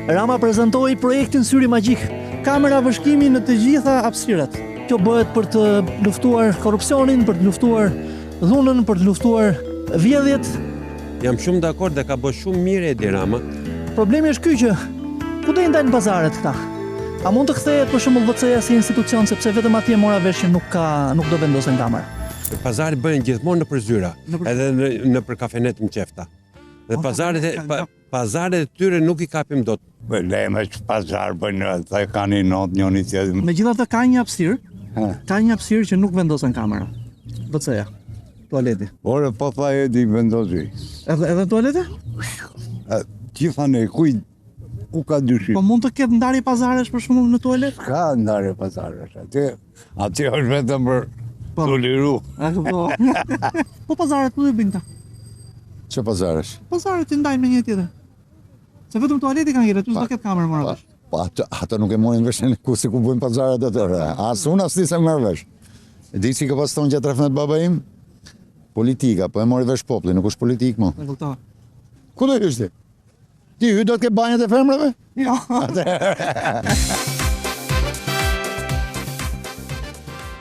Rama prezantoi projektin Syri Magjik, kamera vëshkimi në të gjitha hapësirat. Kjo bëhet për të luftuar korrupsionin, për të luftuar dhunën, për të luftuar vjedhjet. Jam shumë dakord dhe ka bërë shumë mirë Edi Rama. Problemi është ky që ku do i ndajnë pazaret këta? A mund të kthehet për shembull VC-ja si institucion sepse vetëm atje mora vesh që nuk do vendosen kamera. Pazaret bëhen gjithmonë në përzyra, edhe në për kafenet më qefta. Dhe pazaret e tyre nuk i kapim dot. Leme që pazar bëjnë, ata kanë i not njëni tjetër. Megjithatë ka një hapësirë që nuk vendosen kamera. VC-ja, tualeti. Ore po tha Edi vendosi. Edhe tualeti? Gjitha ne, ku ka dyshim? Po mund të ketë ndarje pazaresh për shembull në tualet? Ka ndarje pazaresh, aty është vetëm për të liru. Po pazaret ku do i bëjnë ta? Që pazaresh? Pazaret i ndajnë me një tjetër. Se vetëm tualeti kanë ngjitur, s'do ketë kamerë më radhësh. Po ato nuk e morin veshin si ku bëjnë pazaret atyre. As unë as ti se merr vesh. E di si ka pas thonë gjatë rrethmet baba im? Politika, po e mori vesh populli, nuk është politik mo. E kuptova. Ku do hysh ti? Ti do të ke banjët e femrave? Jo.